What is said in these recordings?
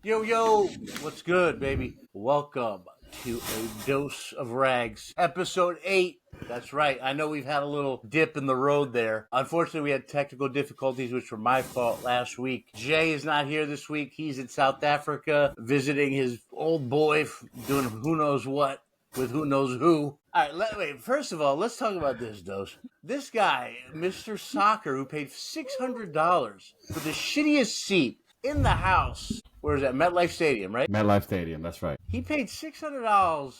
Yo, yo, what's good, baby? Welcome to A Dose of Rags, Episode 8. That's right. I know we've had a little dip in the road there. Unfortunately, we had technical difficulties, which were my fault last week. Jay is not here this week. He's in South Africa visiting his old boy, doing who knows what with who knows who. All right, wait. First of all, let's talk about this, Dose. This guy, Mr. Soccer, who paid $600 for the shittiest seat in the house. Where is that? MetLife Stadium, right? MetLife Stadium, that's right. He paid $600,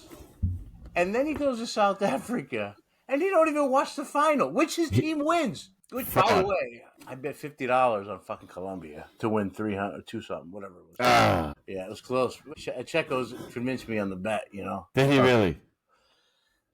and then he goes to South Africa, and he don't even watch the final, which his team wins. Which, by the way, I bet $50 on fucking Colombia to win 300, 2 something, whatever it was. Yeah, it was close. Checo's convinced me on the bet, you know. Did he really?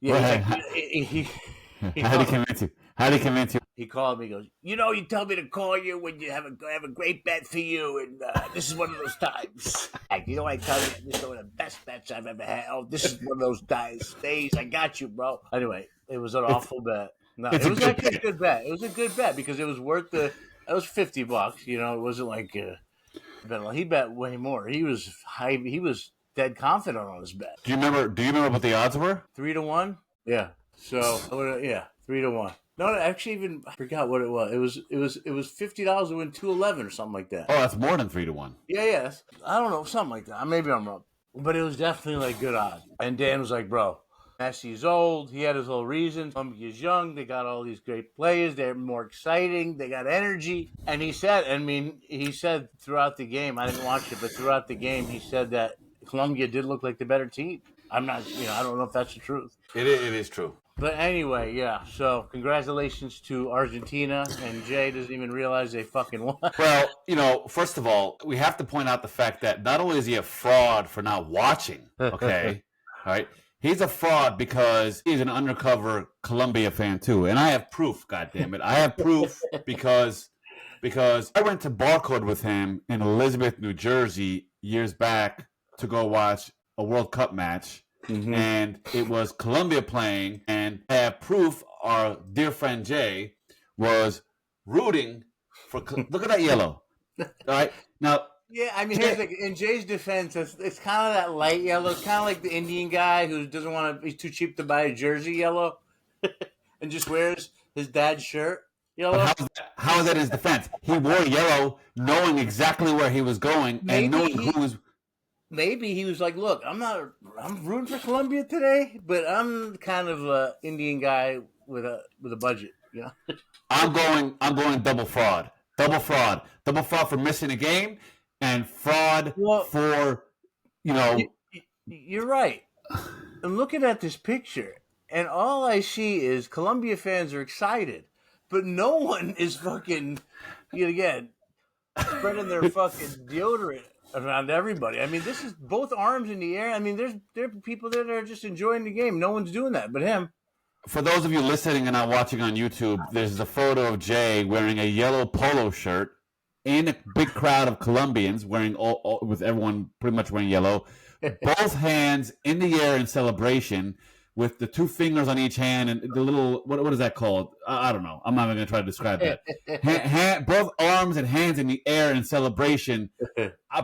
Yeah. How did he convince you? How did he convince you? He called me. He goes, you know, you tell me to call you when you have a great bet for you, and this is one of those times. You know, I tell you, this is one of the best bets I've ever had. Oh, this is one of those days. I got you, bro. Anyway, it was an awful bet. No, it was actually a good bet. It was a good bet because it was worth it was $50. You know, it wasn't like he bet way more. He was high. He was dead confident on his bet. Do you remember what the odds were? 3-1. Yeah. So yeah, 3-1. No, I actually even forgot what it was. It was $50 to win 211 or something like that. Oh, that's more than 3-1. Yeah. I don't know, something like that. Maybe I'm wrong, but it was definitely like good odds. And Dan was like, "Bro, Messi's old. He had his whole reason. Colombia's young. They got all these great players. They're more exciting. They got energy." And he said, throughout the game, I didn't watch it, but throughout the game, he said that Colombia did look like the better team. I'm not, I don't know if that's the truth. It is true. But anyway, yeah, so congratulations to Argentina, and Jay doesn't even realize they fucking won. Well, first of all, we have to point out the fact that not only is he a fraud for not watching, okay, all right, he's a fraud because he's an undercover Colombia fan too, and I have proof, goddammit. I have proof because I went to Barcode with him in Elizabeth, New Jersey years back to go watch a World Cup match. Mm-hmm. And it was Colombia playing, and I have proof our dear friend Jay was rooting for. Look at that yellow. All right, now. Yeah, I mean, in Jay's defense, it's kind of that light yellow. It's kind of like the Indian guy who doesn't want to. He's too cheap to buy a jersey yellow, and just wears his dad's shirt yellow. How is that his defense? He wore yellow, knowing exactly where he was going, and knowing who was. Maybe he was like, "Look, I'm rooting for Colombia today, but I'm kind of an Indian guy with a budget, you know." I'm going double fraud for missing a game, and fraud for, You're right. I'm looking at this picture, and all I see is Colombia fans are excited, but no one is fucking, spreading their fucking deodorant around everybody. I mean, this is both arms in the air. I mean, there are people there that are just enjoying the game. No one's doing that but him. For those of you listening and not watching on YouTube, there's a photo of Jay wearing a yellow polo shirt in a big crowd of Colombians wearing with everyone pretty much wearing yellow. Both hands in the air in celebration with the 2 fingers on each hand and the little, what is that called? I don't know. I'm not even going to try to describe that. Both arms and hands in the air in celebration,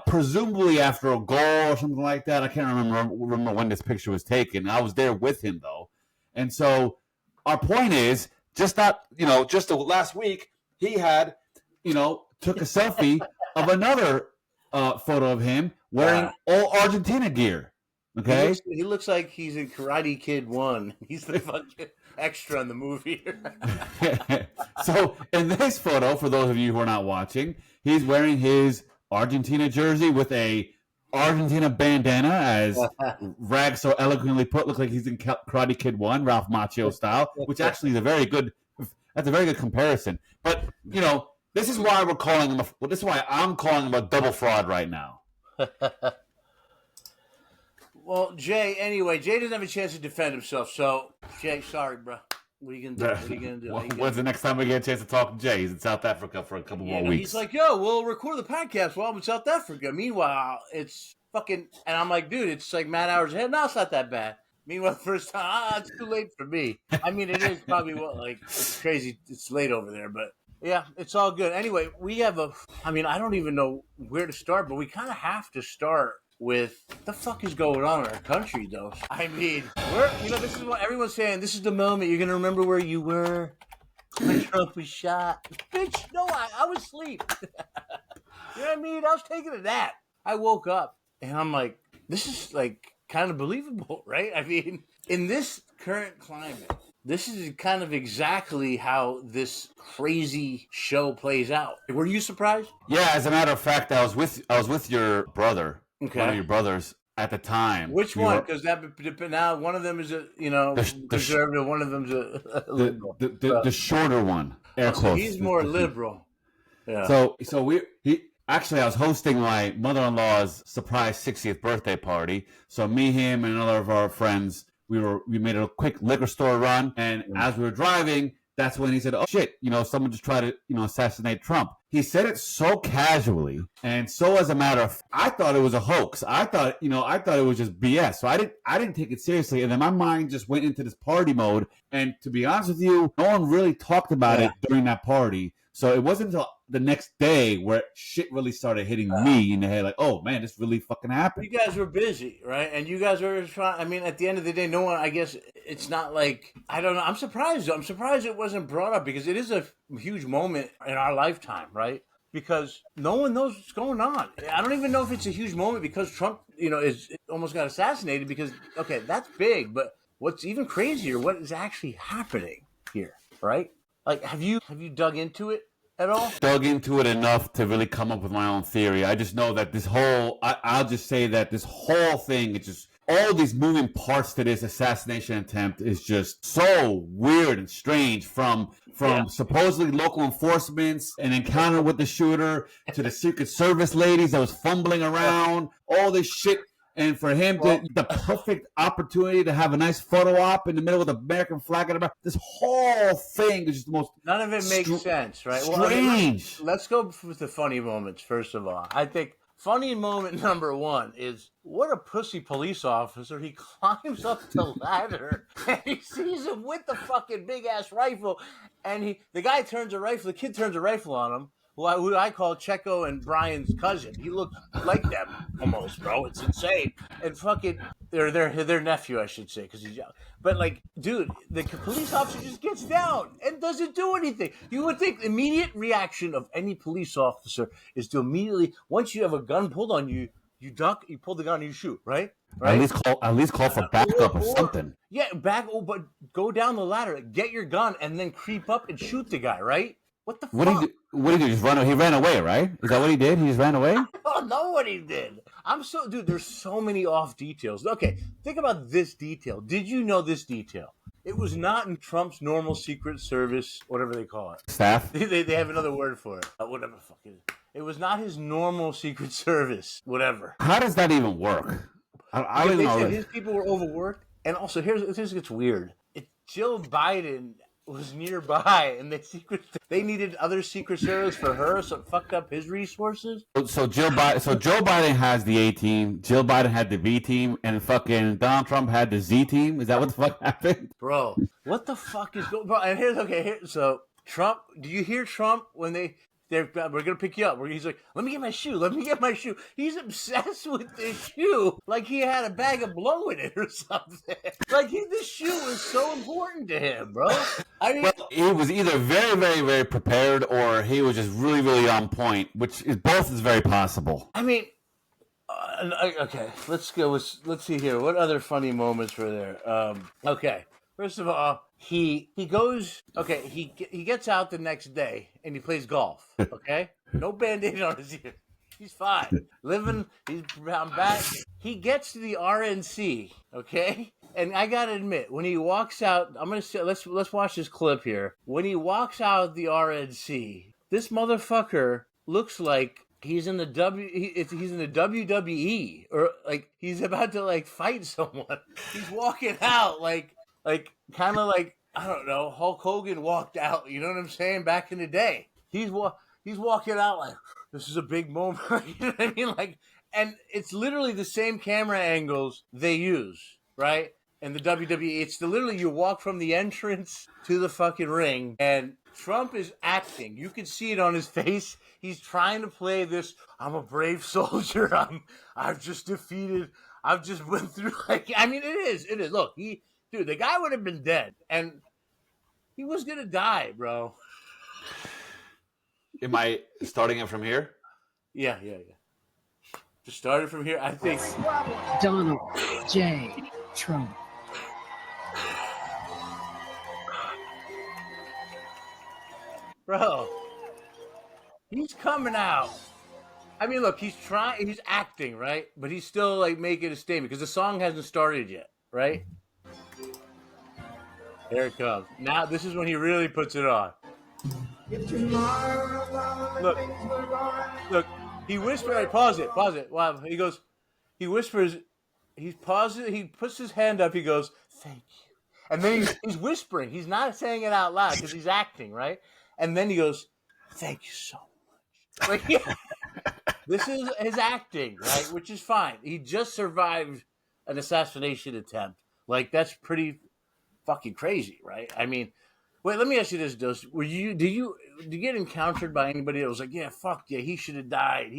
presumably after a goal or something like that. I can't remember when this picture was taken. I was there with him, though. And so our point is, just last week, he had, took a selfie of another photo of him wearing all Argentina gear. Okay, he looks like he's in Karate Kid 1. He's the fucking extra in the movie. So in this photo, for those of you who are not watching, he's wearing his Argentina jersey with a Argentina bandana, as Rag so eloquently put. Looks like he's in Karate Kid 1, Ralph Macchio style, which actually is a very good comparison. But this is why we're calling him. This is why I'm calling him a double fraud right now. Well, Jay doesn't have a chance to defend himself. So, Jay, sorry, bro. What are you going to do? When's the next time we get a chance to talk to Jay? He's in South Africa for a couple more weeks. He's like, yo, we'll record the podcast while I'm in South Africa. Meanwhile, it's fucking... And I'm like, dude, it's like mad hours ahead. No, it's not that bad. Meanwhile, the first time, it's too late for me. I mean, it is probably it's crazy. It's late over there, but Yeah, it's all good. Anyway, we have I mean, I don't even know where to start, but we kind of have to start with what the fuck is going on in our country, though. I mean, this is what everyone's saying. This is the moment you're going to remember where you were when Trump was shot. Bitch, no, I was asleep. You know what I mean? I was taking a nap. I woke up and I'm like, this is like kind of believable, right? I mean, in this current climate, this is kind of exactly how this crazy show plays out. Were you surprised? Yeah, as a matter of fact, I was with your brother, one of Okay. your brothers at the time. Which We one? were Because now one of them is a the conservative, one of them's a liberal. the shorter one, air So quotes. he's more liberal. Yeah. So I was hosting my mother-in-law's surprise 60th birthday party. So me, him, and another of our friends, we made a quick liquor store run, and as we were driving, that's when he said, "Oh shit, someone just tried to assassinate Trump." He said it so casually and so as a matter of, I thought it was a hoax. I thought it was just BS. So I didn't take it seriously, and then my mind just went into this party mode. And to be honest with you, no one really talked about it during that party. So it wasn't until the next day where shit really started hitting me in the head, like, oh man, this really fucking happened. You guys were busy, right? And you guys were trying. I mean, at the end of the day, no one. I guess it's not like, I don't know. I'm surprised. I'm surprised it wasn't brought up because it is a huge moment in our lifetime, right? Because no one knows what's going on. I don't even know if it's a huge moment because Trump, is almost got assassinated. Because okay, that's big, but what's even crazier? What is actually happening here, right? Like, have you dug into it at all? Dug into it enough to really come up with my own theory. I just know that I'll just say that this whole thing, it's just all these moving parts to this assassination attempt is just so weird and strange from supposedly local enforcements, an encounter with the shooter, to the Secret Service ladies that was fumbling around, all this shit. And for him the perfect opportunity to have a nice photo op in the middle of the American flag and this whole thing is just the most. None of it makes sense, right? Strange. Well, I mean, let's go with the funny moments first of all. I think funny moment number one is what a pussy police officer. He climbs up the ladder and he sees him with the fucking big ass rifle, and the guy turns a rifle. The kid turns a rifle on him. Who I call Checo and Brian's cousin. He looks like them almost, bro. It's insane. And fucking, their nephew, I should say, because he's young. But like, dude, the police officer just gets down and doesn't do anything. You would think the immediate reaction of any police officer is to immediately, once you have a gun pulled on you, you duck, you pull the gun, and you shoot, right? At least call for backup or something. Yeah, but go down the ladder, get your gun, and then creep up and shoot the guy, right? What the fuck? What did he do? Just run? He ran away, right? Is that what he did? He just ran away? I don't know what he did. Dude, there's so many off details. Okay, think about this detail. Did you know this detail? It was not in Trump's normal Secret Service, whatever they call it. Staff? They have another word for it. Whatever the fuck it is. It was not his normal Secret Service, whatever. How does that even work? I don't know. His people were overworked. And also, here's gets weird. Jill Biden was nearby, and they needed other Secret Service for her, so it fucked up his resources. So Joe Biden has the A team, Jill Biden had the B team, and fucking Donald Trump had the Z team. Is that what the fuck happened? Bro, what the fuck is going on? And so Trump, do you hear Trump when we're gonna pick you up? He's like, let me get my shoe. He's obsessed with this shoe, like he had a bag of blow in it or something. Like this shoe was so important to him, bro. I mean, he was either very, very, very prepared, or he was just really, really on point, which is both is very possible. I mean, okay, let's go. Let's see here. What other funny moments were there? Okay, first of all, he goes. Okay, he gets out the next day and he plays golf. Okay, no Band-Aid on his ear. He's fine. He's back. He gets to the RNC. Okay, and I gotta admit, when he walks out, I'm gonna say, let's watch this clip here. When he walks out of the RNC, this motherfucker looks like he's in the WWE, or like he's about to like fight someone. He's walking out like kind of like, I don't know, Hulk Hogan walked out. You know what I'm saying? Back in the day, he's walking out like, this is a big moment. You know what I mean? Like, and it's literally the same camera angles they use, right? And the WWE, it's literally you walk from the entrance to the fucking ring, and Trump is acting. You can see it on his face. He's trying to play this. I'm a brave soldier. I've just defeated. I've just went through. Like, I mean, it is. Look, dude, the guy would have been dead, and he was gonna die, bro. Am I starting it from here? Yeah. Just started from here. I think Donald J. Trump. Bro, he's coming out. I mean, look, he's acting, right? But he's still like making a statement because the song hasn't started yet, right? There it comes. Now, this is when he really puts it on. Look, he whispers, right, pause it. Wow, he goes, he whispers, he pauses, he puts his hand up, he goes, thank you. And then he's whispering. He's not saying it out loud because he's acting, right? And then he goes, thank you so much. Like, yeah. This is his acting, right? Which is fine. He just survived an assassination attempt. Like, that's pretty fucking crazy, right? I mean, wait, let me ask you this, Dos. Did you get encountered by anybody that was like, yeah, fuck yeah, he should have died.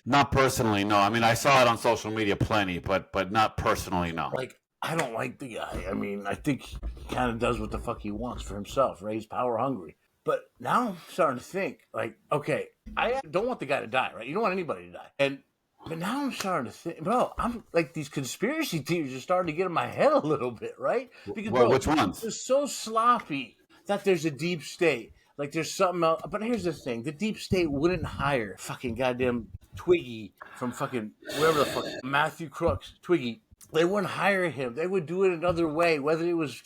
Not personally, no. I mean, I saw it on social media plenty, but not personally, no. Like, I don't like the guy. I mean, I think he kind of does what the fuck he wants for himself, right? He's power hungry. But now I'm starting to think, like, okay, I don't want the guy to die, right? You don't want anybody to die. But now I'm starting to think, bro, I'm like, these conspiracy theories are starting to get in my head a little bit, right? Because, well, bro, which ones? It's so sloppy that there's a deep state. Like, there's something else. But here's the thing. The deep state wouldn't hire fucking goddamn Twiggy from fucking wherever the fuck, Matthew Crooks, Twiggy. They wouldn't hire him. They would do it another way, whether it was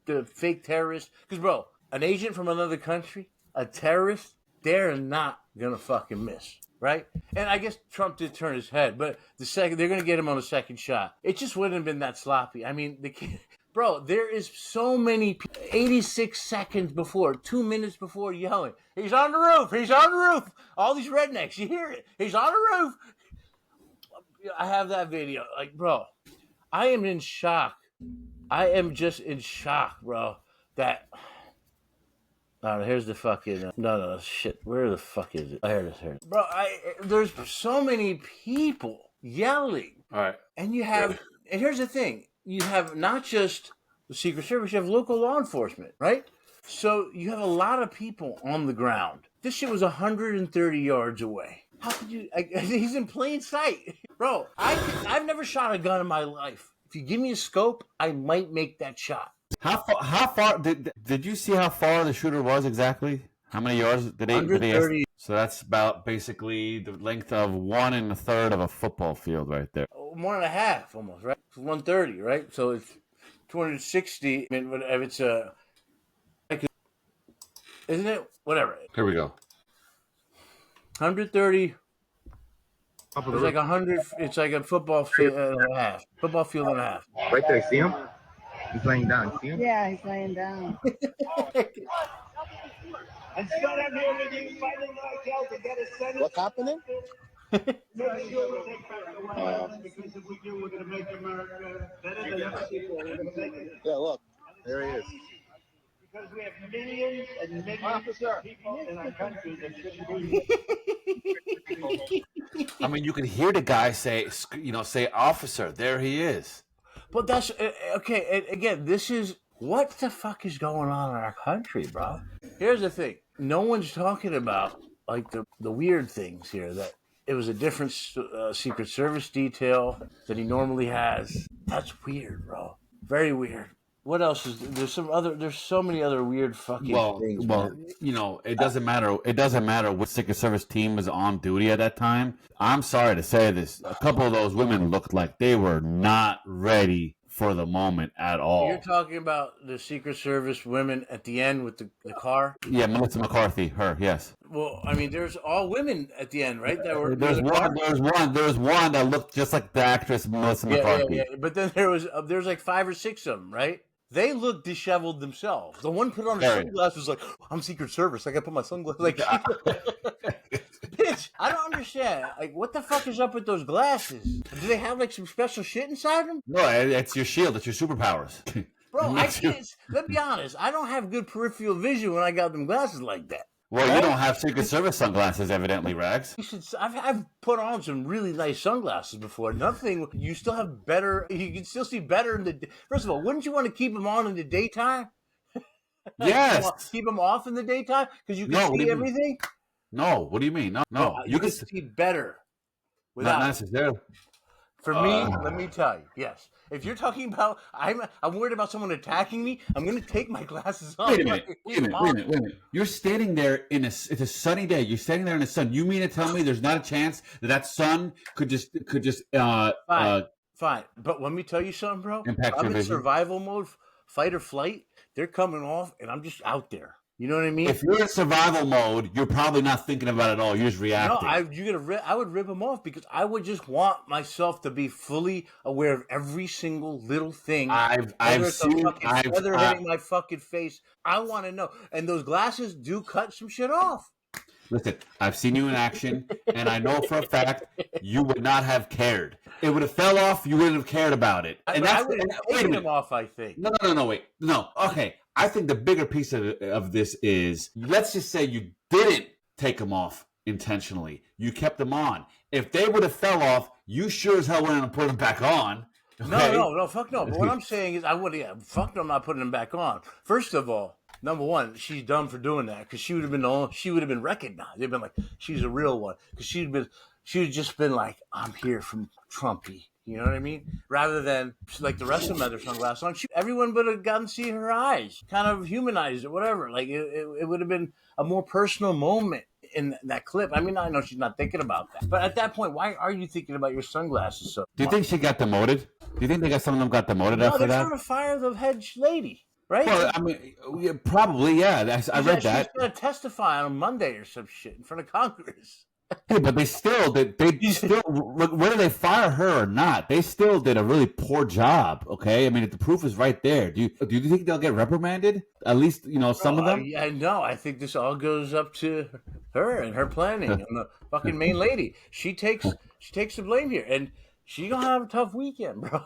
the fake terrorist. Because, bro, an agent from another country, a terrorist, they're not going to fucking miss, right? And I guess Trump did turn his head, but they're going to get him on a second shot. It just wouldn't have been that sloppy. I mean, bro, there is so many 86 seconds before, 2 minutes before yelling, he's on the roof. All these rednecks, you hear it. He's on the roof. I have that video. Like, bro, I am in shock. I am just in shock, bro, that... No, here's the fucking... No, shit. Where the fuck is it? Oh, here it is. Bro, there's so many people yelling. All right. And you have... And here's the thing. You have not just the Secret Service, you have local law enforcement, right? So you have a lot of people on the ground. This shit was 130 yards away. How could you... he's in plain sight. Bro, I've never shot a gun in my life. If you give me a scope, I might make that shot. How far did you see how far the shooter was exactly? How many yards did they? 130. So that's about basically the length of 1 1/3 of a football field right there. 1.5 almost, right? It's 130, right? So it's 260. I mean, if it's isn't it? Whatever. Here we go. 130. It's like 100. It's like a football field and a half. Football field and a half. Right there, see him? He's laying down. See him? Yeah, he's laying down. What's happening? Yeah, look. There he is. Because we have millions and millions of people in our country that shouldn't be. I mean, you can hear the guy say, officer, there he is. But that's okay. And again, this is what the fuck is going on in our country, bro. Here's the thing: no one's talking about like the weird things here. That it was a different Secret Service detail that he normally has. That's weird, bro. Very weird. What else is there's so many other weird fucking things. Well, man. It doesn't matter. It doesn't matter what Secret Service team was on duty at that time. I'm sorry to say this. A couple of those women looked like they were not ready for the moment at all. You're talking about the Secret Service women at the end with the car? Yeah, Melissa McCarthy, her, yes. Well, I mean, there's all women at the end, right? That were There's one that looked just like the actress Melissa McCarthy. Yeah. But then there's like 5 or 6 of them, right? They look disheveled themselves. The one put on his sunglasses like, I'm Secret Service. I got to put my sunglasses. Like, bitch, I don't understand. Like, what the fuck is up with those glasses? Do they have like some special shit inside them? No, it's your shield. It's your superpowers. Bro, Bro, I can't. Let's be honest. I don't have good peripheral vision when I got them glasses like that. Well, Right? you don't have Secret Service sunglasses, evidently, Rags. You should. I've put on some really nice sunglasses before. Nothing. You still have better. You can still see better in the. First of all, wouldn't you want to keep them on in the daytime? Yes. Keep them off in the daytime because you can No, what do see you mean? everything. No, what do you mean? No, You can see better. not Without necessarily. For me, let me tell you, yes. If you're talking about, I'm worried about someone attacking me. I'm going to take my glasses off. Wait a minute. You're standing there it's a sunny day. You're standing there in the sun. You mean to tell me there's not a chance that sun could just Fine. But let me tell you something, bro. impact I'm your in vision? survival mode, fight or flight. They're coming off, and I'm just out there. You know what I mean? If you're in survival mode, you're probably not thinking about it at all. You're just reacting. No, I would rip them off because I would just want myself to be fully aware of every single little thing. I've hitting seen my fucking face. I want to know. And those glasses do cut some shit off. Listen, I've seen you in action, and I know for a fact you would not have cared. It would have fell off. You wouldn't have cared about it. And I would have taken them off, I think. No, wait. No, okay. I think the bigger piece of this is, let's just say you didn't take them off intentionally. You kept them on. If they would have fell off, you sure as hell wouldn't have put them back on. Okay? No, fuck no. But what I'm saying is, fuck no, I'm not putting them back on. First of all, number one, she's dumb for doing that because she would have been recognized. They'd been like, she's a real one because she would just been like, I'm here from Trumpy. You know what I mean? Rather than like the rest of them had their sunglasses on, everyone would have gotten to see her eyes, kind of humanized it, whatever. Like it would have been a more personal moment in that clip. I mean, I know she's not thinking about that, but at that point, why are you thinking about your sunglasses so much? Do you think she got demoted? Do you think some of them got demoted after that? No, they're trying to fire the head lady, right? Well, I mean, probably, yeah. I read that. She's going to testify on Monday or some shit in front of Congress. Yeah, but they still, whether they fire her or not, they still did a really poor job. Okay, I mean, if the proof is right there, do you think they'll get reprimanded? At least, some of them. Yeah, no, I think this all goes up to her and her planning and the fucking main lady. She takes the blame here, and she gonna have a tough weekend, bro.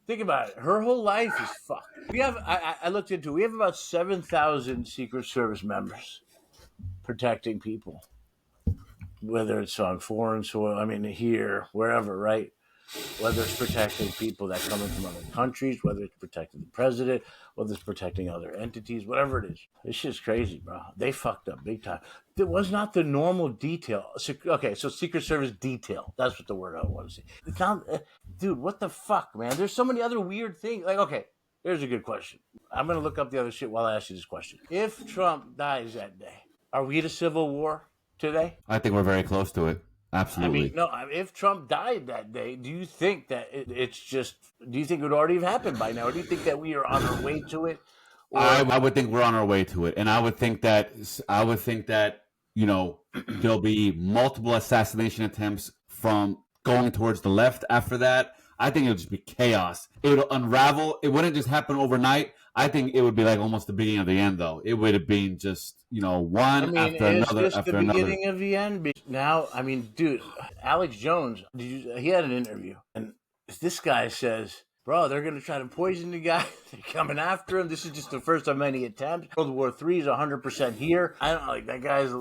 Think about it. Her whole life is fucked. I looked into it. We have about 7,000 Secret Service members protecting people. Whether it's on foreign soil, I mean, here, wherever, right? Whether it's protecting people that come in from other countries, whether it's protecting the president, whether it's protecting other entities, whatever it is. This shit's crazy, bro. They fucked up big time. It was not the normal detail. Okay, so Secret Service detail. That's what the word I want to say. It's not, dude, what the fuck, man? There's so many other weird things. Like, okay, here's a good question. I'm going to look up the other shit while I ask you this question. If Trump dies that day, are we at a civil war today? I think we're very close to it. Absolutely. If Trump died that day, do you think that do you think it would already have happened by now? Or do you think that we are on our way to it? I would think we're on our way to it. And I would think that, there'll be multiple assassination attempts from going towards the left after that. I think it'll just be chaos. It'll unravel. It wouldn't just happen overnight. I think it would be like almost the beginning of the end, though. It would have been just, one after another after another. Beginning of the end? Now, I mean, dude, Alex Jones, he had an interview, and this guy says, bro, they're going to try to poison the guy. They're coming after him. This is just the first of many attempts. World War III is 100% here. I don't know, like, that guy's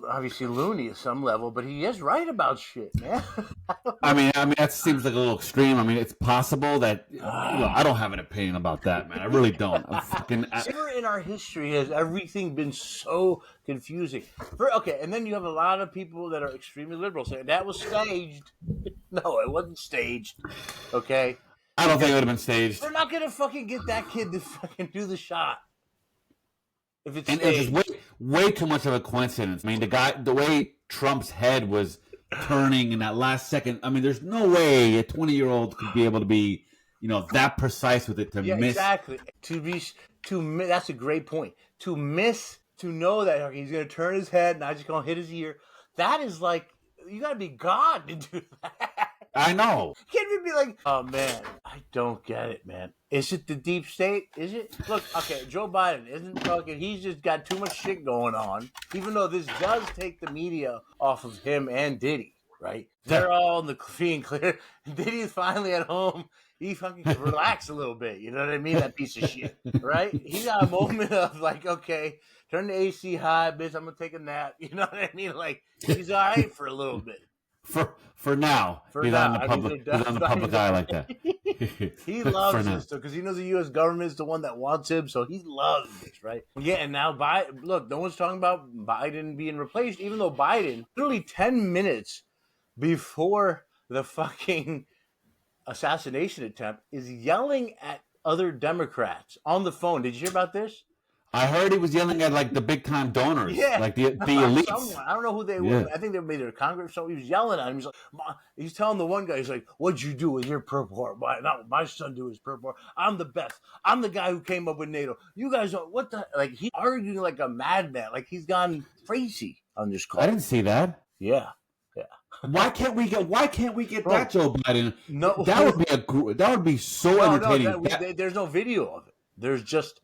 obviously loony at some level, but he is right about shit, man. I mean, that seems like a little extreme. I mean, it's possible that, I don't have an opinion about that, man. I really don't. Never in our history has everything been so confusing. And then you have a lot of people that are extremely liberal saying that was staged. No, it wasn't staged. Okay. I don't think it would have been staged. They're not gonna fucking get that kid to fucking do the shot. If it's and it's just way too much of a coincidence. I mean, the way Trump's head was turning in that last second. I mean, there's no way a 20-year-old could be able to be, that precise with it to miss. Exactly. That's a great point. To know that he's gonna turn his head, not just gonna hit his ear. That is like, you gotta be God to do that. I know. Can't we be like, oh man, I don't get it, man. Is it the deep state? Is it? Look, okay, Joe Biden isn't fucking, he's just got too much shit going on, even though this does take the media off of him and Diddy. right? They're all in the free and clear. Diddy's finally at home. He fucking can relax a little bit. You know what I mean? That piece of shit, right? He got a moment of like, okay, turn the AC high, bitch. I'm gonna take a nap. You know what I mean? Like he's all right for a little bit. For now, he's on the public eye like that. He loves this though because he knows the U.S. government is the one that wants him, so he loves this, right? Yeah, and now look, no one's talking about Biden being replaced, even though Biden literally 10 minutes before the fucking assassination attempt is yelling at other Democrats on the phone. Did you hear about this? I heard he was yelling at like the big time donors, like the elites. Someone, I don't know who they were. I think they made their Congress. So he was yelling at him. He's telling the one guy, he's like, "What'd you do with your Purple Heart? Not what my son do with his Purple Heart. I'm the best. I'm the guy who came up with NATO. You guys don't. What the like? He's arguing like a madman. Like he's gone crazy on this call. I didn't see that. Yeah. Why can't we get Bro, that Joe Biden? No, that would be so entertaining. There's no video of it. There's just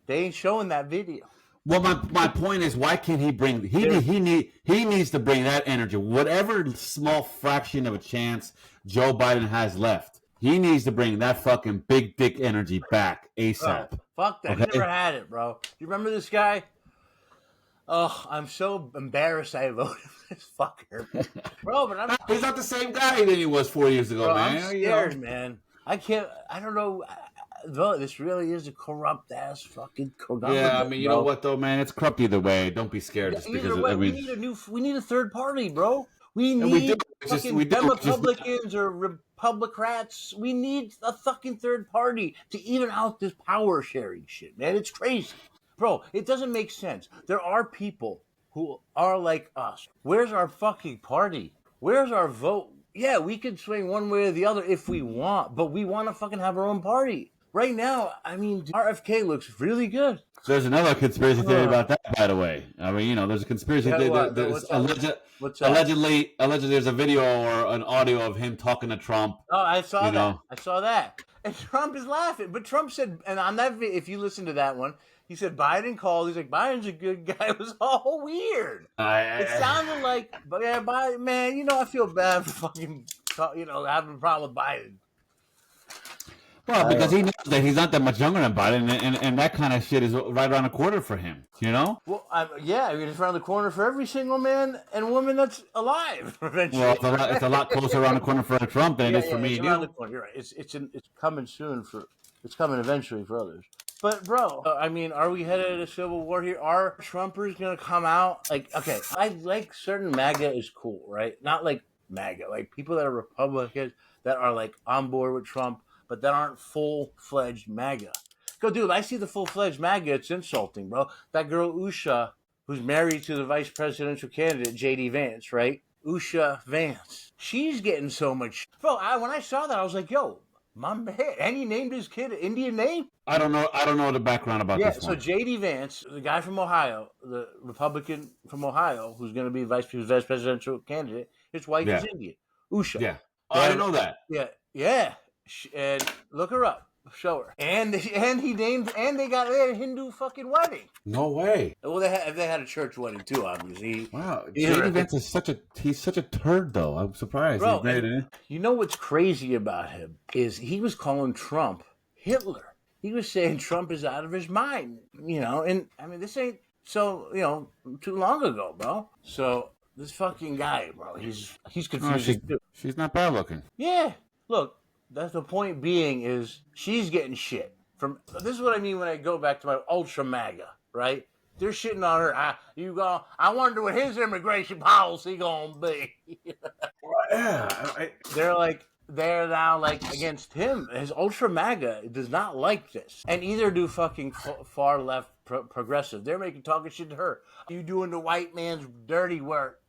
they ain't showing that video. Well, my point is, why can't he bring? He needs to bring that energy, whatever small fraction of a chance Joe Biden has left. He needs to bring that fucking big dick energy back ASAP. Bro, fuck that. Okay? He never had it, bro. You remember this guy? Oh, I'm so embarrassed I voted for this fucker. Bro, but he's not the same guy that he was 4 years ago, bro, man. I'm scared, man. I don't know. This really is a corrupt ass fucking government. Yeah, I mean, you know what though, man? It's corrupt either way. Don't be scared. Just because we need a third party, bro. We need Republicans or Republicrats. We need a fucking third party to even out this power sharing shit, man. It's crazy. Bro, it doesn't make sense. There are people who are like us. Where's our fucking party? Where's our vote? Yeah, we can swing one way or the other if we want, but we want to fucking have our own party. Right now, I mean, RFK looks really good. There's another conspiracy theory about that, by the way. I mean, there's a conspiracy theory. Allegedly, there's a video or an audio of him talking to Trump. Oh, I saw that. I saw that. And Trump is laughing. But Trump said, and on that video, if you listen to that one, he said Biden called. He's like, Biden's a good guy. It was all weird. It sounded like, but yeah, Biden, man, I feel bad for fucking, having a problem with Biden. Well, because he knows that he's not that much younger than Biden, and that kind of shit is right around the corner for him, Well, it's around the corner for every single man and woman that's alive, eventually. Well, it's a lot closer around the corner for Trump than it is for me. It's around the corner. You're right. It's coming soon it's coming eventually for others. But, bro, I mean, are we headed to a civil war here? Are Trumpers going to come out? Like, okay, I like certain MAGA is cool, right? Not like MAGA. Like, people that are Republicans that are, like, on board with Trump, but that aren't full-fledged MAGA. Go, dude, I see the full-fledged MAGA. It's insulting, bro. That girl, Usha, who's married to the vice presidential candidate, J.D. Vance, right? Usha Vance. She's getting so much. Bro, when I saw that, I was like, yo, my man, and he named his kid an Indian name? I don't know the background about this one. So J.D. Vance, the guy from Ohio, the Republican from Ohio, who's going to be vice presidential candidate, his wife is Indian. Usha. Yeah. Oh, I didn't know that. Yeah. And look her up. Show her. And they got a Hindu fucking wedding. No way. Well, they had a church wedding too, obviously. Wow. J.D. Vance is such a turd, though. I'm surprised. Bro, you know what's crazy about him is he was calling Trump Hitler. He was saying Trump is out of his mind, and I mean, this ain't so, too long ago, bro. So this fucking guy, bro, he's confused too. She's not bad looking. Yeah. Look, that's the point being is she's getting shit from, this is what I mean when I go back to my ultra MAGA, right? They're shitting on her. I wonder what his immigration policy gonna be. They're now against him. His ultra MAGA does not like this, and either do fucking far left progressive. They're talking shit to her. You doing the white man's dirty work?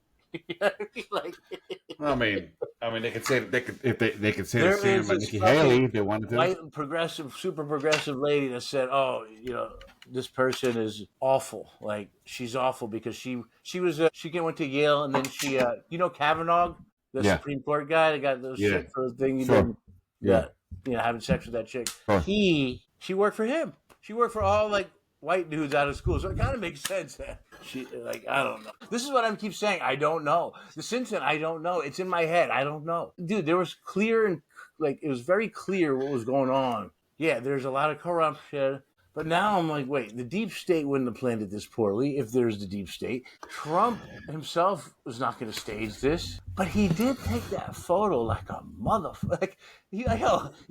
I mean, they could say they could say the same about Nikki Haley if they wanted to. White progressive, super progressive lady that said, "Oh, this person is awful. Like she's awful because she went to Yale and then she, Kavanaugh." The Supreme Court guy that got those shit for the thing he did. Having sex with that chick. Sure. She worked for him. She worked for all white dudes out of school. So it kind of makes sense. I don't know. This is what I keep saying. I don't know. The Simpson, I don't know. It's in my head. I don't know. Dude, there was clear and it was very clear what was going on. Yeah, there's a lot of corruption. But now I'm like, wait, the deep state wouldn't have planned it this poorly if there's the deep state. Trump himself was not going to stage this, but he did take that photo like a motherfucker. Like, you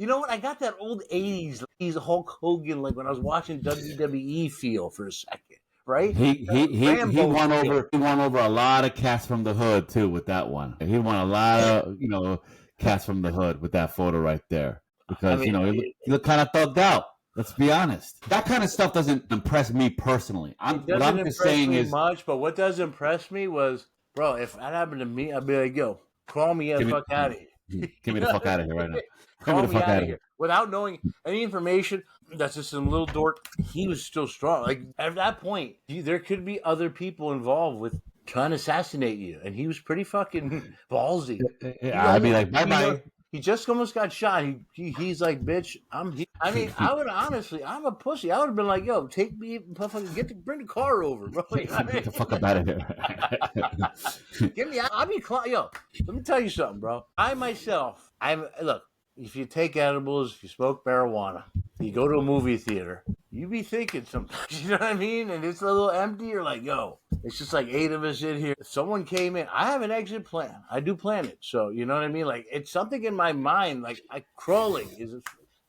know what? I got that old 80s, he's Hulk Hogan, like when I was watching WWE feel for a second, right? He won over a lot of cats from the hood too with that one. He won a lot of cats from the hood with that photo right there because he looked kind of thugged out. Let's be honest. That kind of stuff doesn't impress me personally. What I'm just saying is much, but what does impress me was, bro, if that happened to me, I'd be like, yo, call me the fuck out of here. Get me the fuck out of here right now. Call me the fuck out of here. Without knowing any information, that's just some little dork. He was still strong. Like, at that point, there could be other people involved with trying to assassinate you. And he was pretty fucking ballsy. I'd be like, bye-bye. He just almost got shot. He's like, bitch, I would honestly, I'm a pussy. I would have been like, yo, take me, bring the car over, bro. Like, get the fuck up out of here. Yo, let me tell you something, bro. I myself, look, if you take edibles, if you smoke marijuana, you go to a movie theater, you be thinking sometimes, you know what I mean? And it's a little empty. You're like, yo, it's just like 8 of us in here. If someone came in, I have an exit plan. I do plan it. So, you know what I mean? Like, it's something in my mind, like crawling it's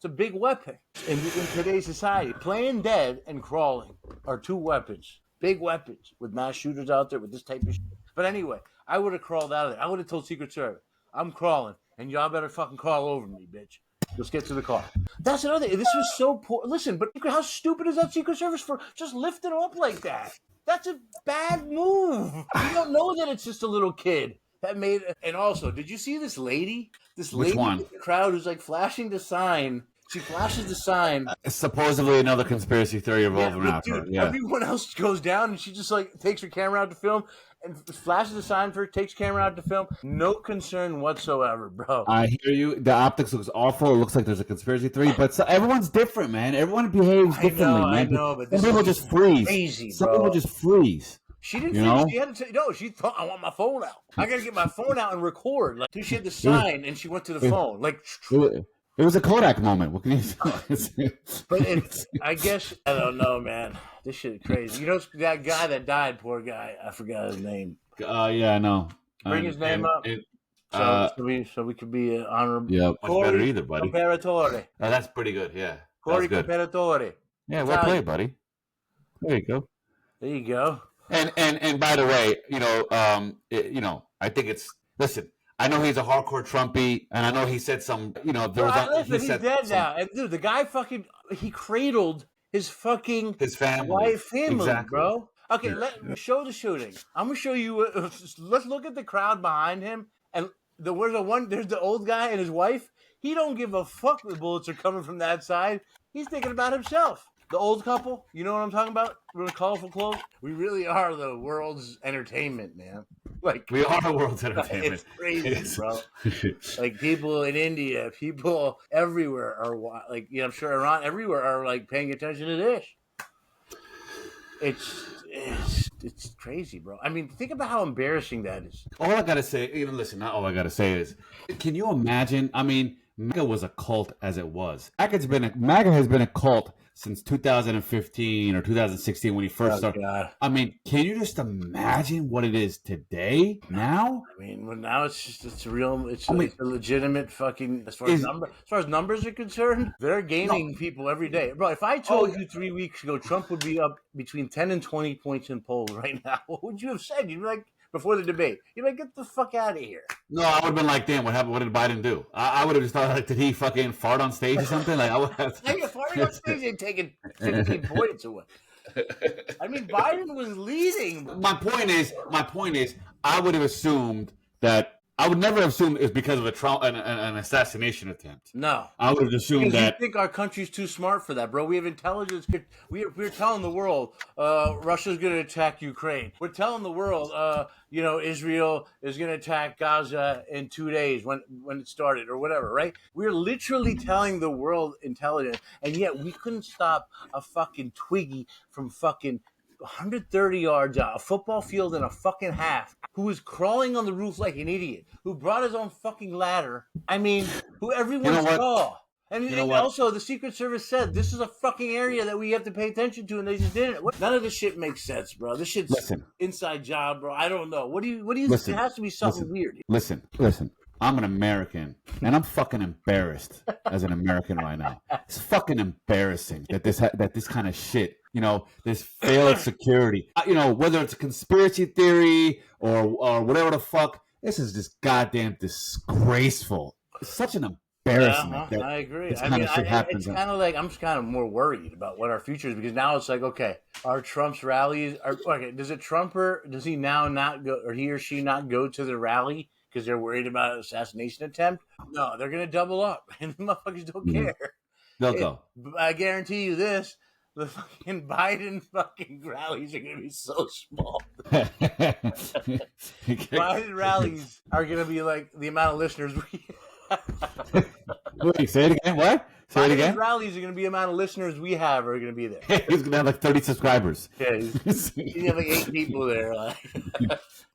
a big weapon in today's society. Playing dead and crawling are 2 weapons, big weapons with mass shooters out there with this type of shit. But anyway, I would have crawled out of there. I would have told Secret Service, I'm crawling, and y'all better fucking crawl over me, bitch. Let's get to the car. That's another thing. This was so poor. Listen, but how stupid is that Secret Service for just lifting up like that? That's a bad move. You don't know that it's just a little kid that made it. And also, did you see this lady? Which one? In the crowd who's like flashing the sign. She flashes the sign. Supposedly another conspiracy theory revolving around her. Yeah. Everyone else goes down, and she just like takes her camera out to film and flashes the sign for her, takes camera out to film. No concern whatsoever, bro. I hear you. The optics looks awful. It looks like there's a conspiracy theory, but everyone's different, man. Everyone behaves differently, man. I know, but some people just freeze. Crazy, some people just freeze. She didn't think she had to. No, she thought, I want my phone out. I got to get my phone out and record. Like, she had the sign, and she went to the phone. Like, it was a Kodak moment. What can you say? But I guess, I don't know, man. This shit is crazy. You know that guy that died, poor guy? I forgot his name. Yeah, I know. Bring his name up. So we could be honorable. Yeah, much better either, buddy. Comparatore. That's pretty good, yeah. Corey Comparatore. Yeah, well played, buddy. There you go. There you go. And by the way, I think it's, listen, I know he's a hardcore Trumpy, and I know he said some, he's dead now. And dude, the guy he cradled his family. Exactly. Bro. Okay, show the shooting. I'm gonna show you. Let's look at the crowd behind him, and there's the old guy and his wife. He don't give a fuck the bullets are coming from that side. He's thinking about himself. The old couple, you know what I'm talking about? Really colorful clothes. We really are the world's entertainment, man. Like, we are the world's entertainment. It's crazy, bro. Like, people in India, people everywhere are like, I'm sure Iran, everywhere are like paying attention to this. It's crazy, bro. I mean, think about how embarrassing that is. All I gotta say, not all I gotta say is, can you imagine? I mean, MAGA was a cult as it was. MAGA has been a cult since 2015 or 2016 when he first started. God. I mean, can you just imagine what it is today? Now? I mean, well, now it's a legitimate fucking, as far as numbers are concerned, they're gaining people every day. Bro, if I told you 3 weeks ago Trump would be up between 10 and 20 points in polls right now, what would you have said? You'd be like, before the debate, you're like, get the fuck out of here. No, I would have been like, damn, what happened? What did Biden do? I would have just thought, like, did he fucking fart on stage or something? Like, I would have. Farting on stage ain't taking 15 points away. I mean, Biden was leading. My point is, I would have assumed that. I would never assume it's because of an assassination attempt. No. I would have assumed that. I think our country's too smart for that, bro. We have intelligence. We're telling the world Russia's going to attack Ukraine. We're telling the world, Israel is going to attack Gaza in 2 days when it started or whatever, right? We're literally telling the world intelligence, and yet we couldn't stop a fucking Twiggy from fucking 130 yards out, a football field and a fucking half, who was crawling on the roof like an idiot, who brought his own fucking ladder. I mean, who everyone saw. And also, the Secret Service said this is a fucking area that we have to pay attention to, and they just didn't. None of this shit makes sense, bro. This shit's inside job, bro. I don't know. What do you? It has to be something weird. Listen. I'm an American, and I'm fucking embarrassed as an American right now. It's fucking embarrassing that this kind of shit, this failed security, whether it's a conspiracy theory or whatever the fuck. This is just goddamn disgraceful. It's such an embarrassment. I agree. This kind of shit happens. It's kind of like I'm just kind of more worried about what our future is, because now it's like, okay, are Trump's rallies? Does he now not go, or he or she not go to the rally because they're worried about an assassination attempt? No, they're going to double up, and the motherfuckers don't care. They'll go. I guarantee you this. The fucking Biden fucking rallies are going to be so small. Biden rallies are going to be like the amount of listeners we have. Wait, say it again? What? Say it again? Rallies are going to be the amount of listeners we have are going to be there. He's going to have like 30 subscribers. Yeah, he's going to have like 8 people there.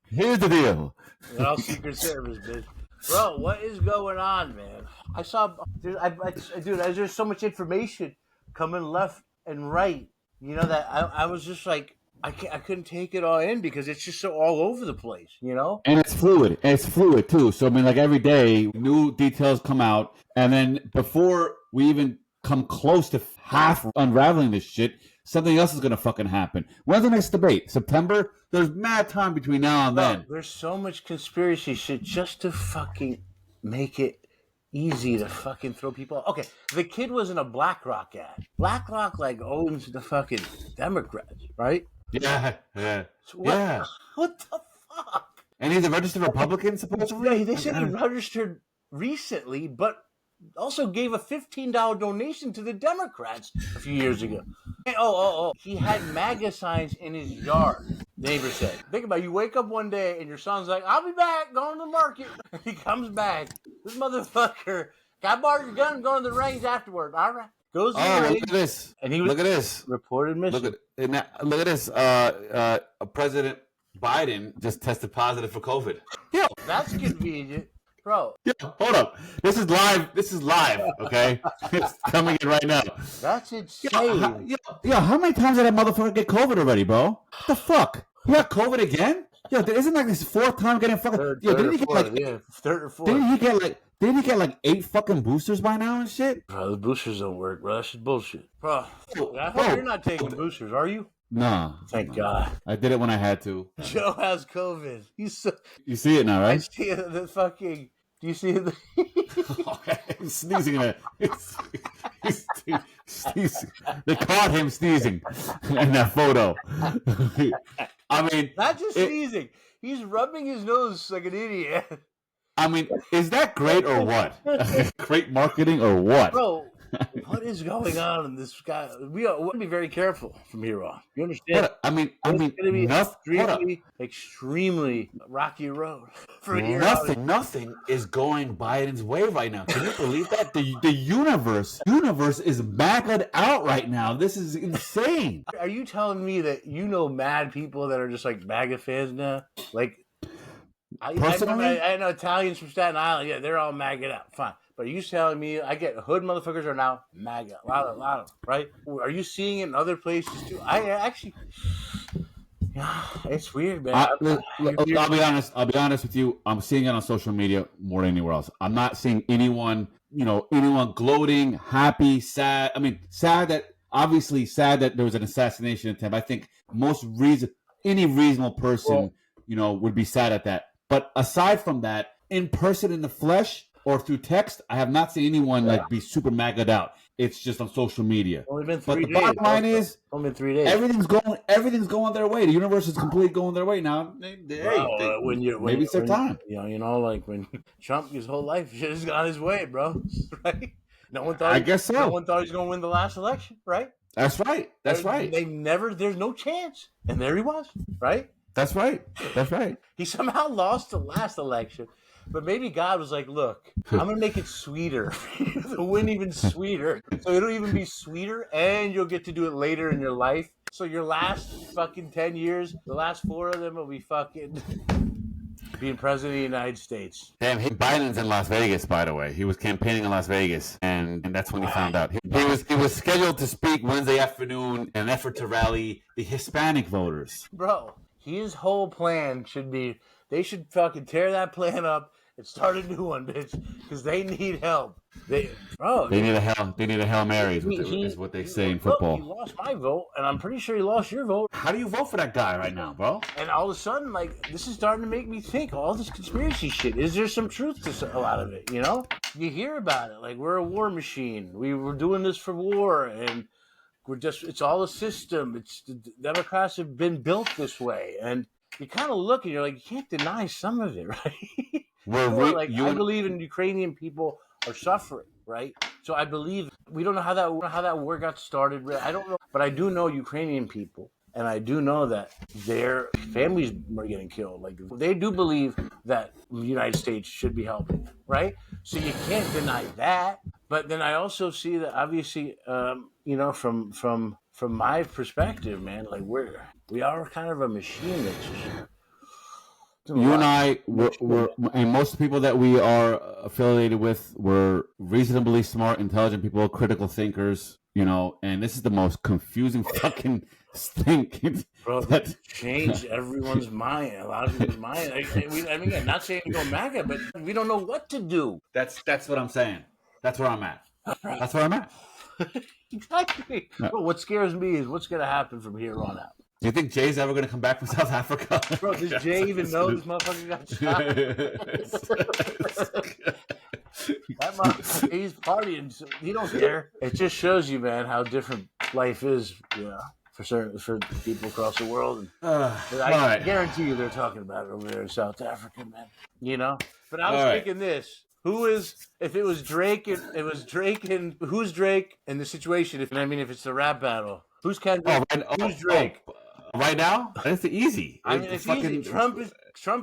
Here's the deal. They're all Secret Service, bitch. Bro, what is going on, man? There's so much information coming left and right. That I was just like, I couldn't take it all in because it's just so all over the place, And it's fluid. Too. So, like every day, new details come out. And then before we even come close to half unraveling this shit, something else is going to fucking happen. When's the next debate? September? There's mad time between now and then. There's so much conspiracy shit just to fucking make it easy to fucking throw people off. Okay, the kid was in a BlackRock ad. BlackRock owns the fucking Democrats, right? Yeah. So what the fuck? And he's a registered Republican, supposedly? Yeah, they said he registered recently, but also gave a $15 donation to the Democrats a few years ago. He had MAGA signs in his yard, the neighbor said. Think about it. You wake up one day and your son's like, I'll be back, going to the market. He comes back. This motherfucker, can I borrow your gun? Going to the range afterward. All right. Goes to the range. Look at this. And he was look at this. Reported missing. Look at this. President Biden just tested positive for COVID. Yeah. That's convenient. Bro. Yeah, hold up. This is live, okay? It's coming in right now. That's insane. How many times did that motherfucker get COVID already, bro? What the fuck? He got COVID again? Yo, isn't like this 4th time getting fucking... Third or fourth. Didn't he get like 8 fucking boosters by now and shit? Bro, the boosters don't work, bro. That's just bullshit. Bro, I hope you're not taking boosters, are you? No. Thank God. I did it when I had to. Joe has COVID. You see it now, right? I see the fucking... Do you see the... He's sneezing in it. He's sneezing. They caught him sneezing in that photo. I mean... Not just sneezing. He's rubbing his nose like an idiot. I mean, is that great or what? Great marketing or what? Bro, what is going on in this guy? We want to be very careful from here on. You understand? It's going to be extremely rocky road. Nothing is going Biden's way right now. Can you believe that? The universe is MAGA'd out right now. This is insane. Are you telling me that mad people that are just like MAGA fans now? I know Italians from Staten Island. Yeah, they're all MAGA'd out. Fine. But are you telling me I get hood motherfuckers are now MAGA? A lot of them, right? Are you seeing it in other places too? I actually, it's weird, man. I'll be honest with you. I'm seeing it on social media more than anywhere else. I'm not seeing anyone gloating, happy, sad. I mean, sad that there was an assassination attempt. I think any reasonable person, would be sad at that. But aside from that, in person, in the flesh, or through text, I have not seen anyone be super MAGA'd out. It's just on social media. Only been 3 days. But the bottom line is, only been 3 days. Everything's going their way. The universe is completely going their way now. Maybe it's their time. When Trump, his whole life just got his way, bro. Right? No one thought. I guess so. No one thought he was going to win the last election, right? That's right. That's right. There's no chance, and there he was, right? That's right. He somehow lost the last election, But maybe God was like, look, I'm going to make it sweeter. The win even sweeter. So it'll even be sweeter, and you'll get to do it later in your life. So your last fucking 10 years, the last 4 of them will be fucking being president of the United States. Damn, Biden's in Las Vegas, by the way. He was campaigning in Las Vegas, and that's when he found out. He was scheduled to speak Wednesday afternoon in an effort to rally the Hispanic voters. Bro, his whole plan should be, they should fucking tear that plan up and start a new one, bitch, because they need help. They need a Hail Mary, is what they say in football. He lost my vote, and I'm pretty sure he lost your vote. How do you vote for that guy right now, bro? And all of a sudden, like, this is starting to make me think, all this conspiracy shit, is there some truth to a lot of it, you know? You hear about it, like, we're a war machine. We were doing this for war, and it's all a system. The Democrats have been built this way, and you kind of look and you're like, you can't deny some of it, right? I believe in Ukrainian people are suffering, right? So I believe we don't know how that war got started. I don't know, but I do know Ukrainian people, and I do know that their families are getting killed. Like, they do believe that the United States should be helping, right? So you can't deny that. But then I also see that, obviously, you know, from my perspective, man, like we are kind of a machine that's just. You and I, and most people that we are affiliated with, were reasonably smart, intelligent people, critical thinkers, you know, and this is the most confusing fucking thing. Bro, that changed everyone's mind, a lot of people's mind. I mean, I'm not saying go MAGA, but we don't know what to do. That's what I'm saying. That's where I'm at. That's where I'm at. Exactly. Yeah. Bro, what scares me is what's going to happen from here on out. Do you think Jay's ever going to come back from South Africa? Bro, does Jay even know this motherfucker got shot? That motherfucker, he's partying. So he don't care. It just shows you, man, how different life is, you know, for people across the world. I guarantee you they're talking about it over there in South Africa, man. You know? But I was thinking this. If it was Drake and who's Drake in the situation? If it's the rap battle, who's Kendrick? Who's Drake? Right now, it's easy. I mean, it's easy. Trump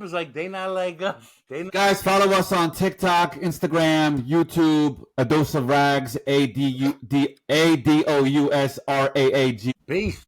is like, they not like us. Guys, follow us on TikTok, Instagram, YouTube. A Dose of Rags, ADOUSRAAG. Peace.